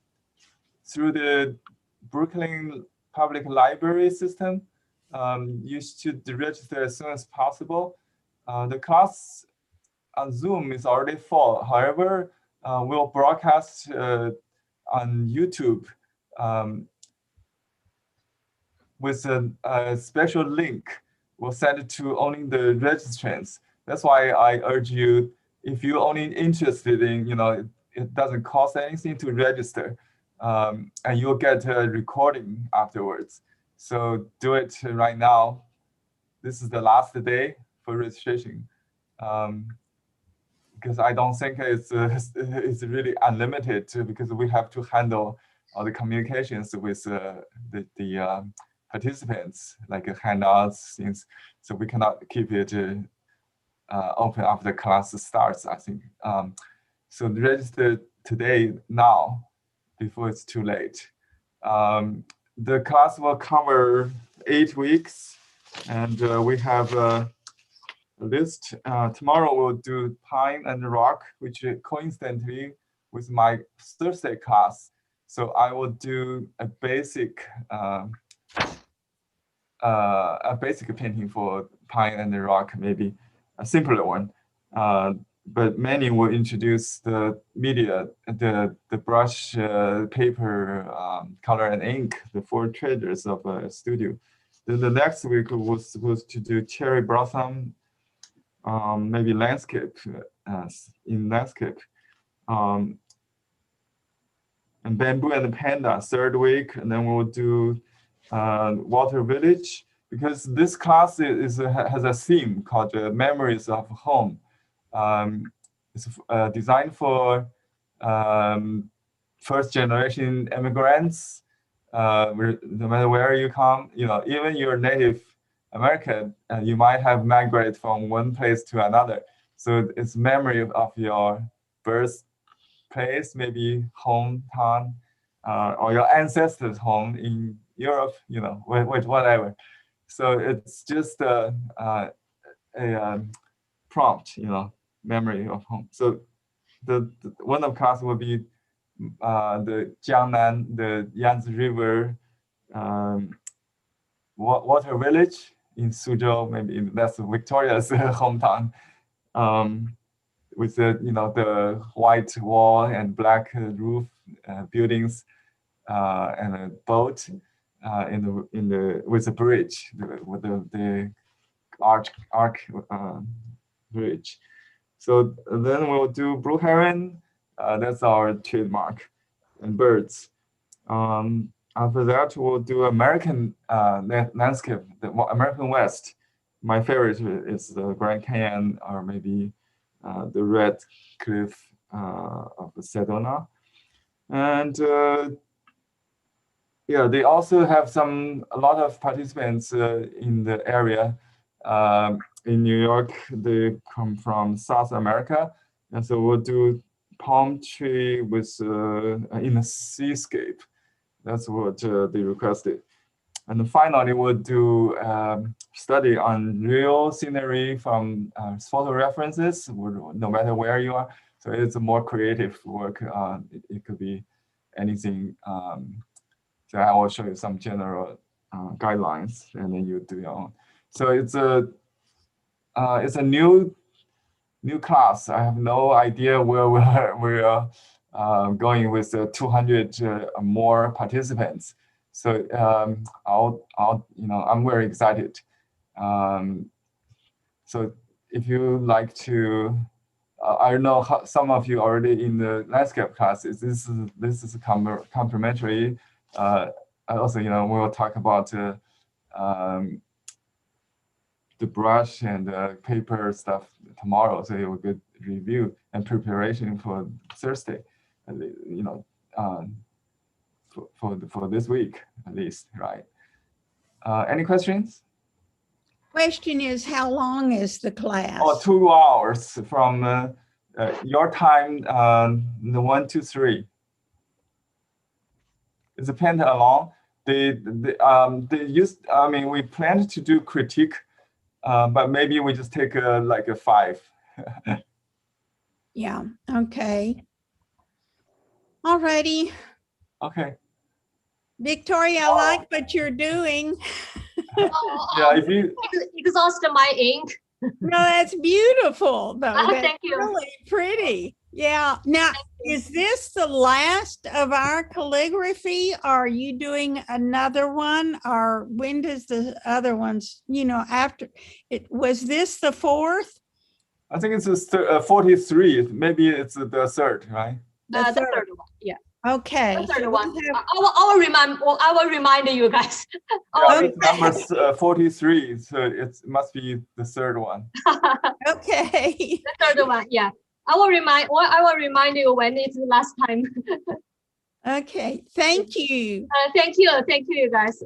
through the Brooklyn Public Library system. You should register as soon as possible. The class on Zoom is already full. However, we'll broadcast on YouTube with a special link. We'll send it to only the registrants. That's why I urge you, if you're only interested in, it doesn't cost anything to register, and you'll get a recording afterwards. So do it right now. This is the last day for registration, because I don't think it's really unlimited, because we have to handle all the communications with the participants, like handouts, things. So we cannot keep it open after the class starts, I think. So register today, now, before it's too late. The class will cover 8 weeks, and we have a list. Tomorrow we'll do Pine and Rock, which coincidentally with my Thursday class. So I will do a basic painting for Pine and Rock, maybe a simpler one. But many will introduce the media, the brush, paper, color and ink, the 4 treasures of a studio. Then the next week was supposed to do cherry blossom, maybe landscape, in landscape. And bamboo and panda, 3rd week, and then we'll do water village, because this class has a theme called Memories of Home. It's designed for first generation immigrants. No matter where you come, even your native American, you might have migrated from one place to another. So it's memory of your birthplace, maybe hometown, or your ancestors' home in Europe, whatever. So it's just a prompt, memory of home. So the one of class will be the Jiangnan, the Yangtze River water village in Suzhou, maybe that's Victoria's hometown, with the white wall and black roof buildings, and a boat with a bridge, with the arch bridge. So then we'll do blue heron. That's our trademark, and birds. After that, we'll do American landscape, the American West. My favorite is the Grand Canyon, or maybe the Red Cliff of Sedona. And yeah, they also have a lot of participants in the area. In New York, they come from South America, and so we'll do palm tree with in a seascape. That's what they requested. And then finally, we'll do study on real scenery from photo references, no matter where you are. So it's a more creative work. It could be anything. So I will show you some general guidelines, and then you do your own. So it's a new class. I have no idea where we're going with 200 more participants. So I'm very excited. So if you like to, I know some of you already in the landscape classes. This is complimentary. Also, we'll talk about the brush and paper stuff tomorrow, so you will get review and preparation for Thursday, for this week at least, right? Any questions? Question is, how long is the class? Oh, 2 hours from your time, the 1 to 3. It depends along. We planned to do critique, but maybe we just take like a 5. Yeah, okay. All righty. Okay. Victoria, I like what you're doing. Yeah, if you exhausted my ink. No, that's beautiful, though. That's Thank you. really pretty. Yeah. Now, is this the last of our calligraphy? Are you doing another one? Or when does the other ones, after it, was this the 4th? I think it's 43. Maybe it's the 3rd, right? The third one, yeah. Okay. The third so one. we have- I will remind you guys. Yeah, it's number 43, so it must be the 3rd one. Okay. The third one, yeah. I will remind you when it's the last time. Okay. Thank you. Thank you, you guys.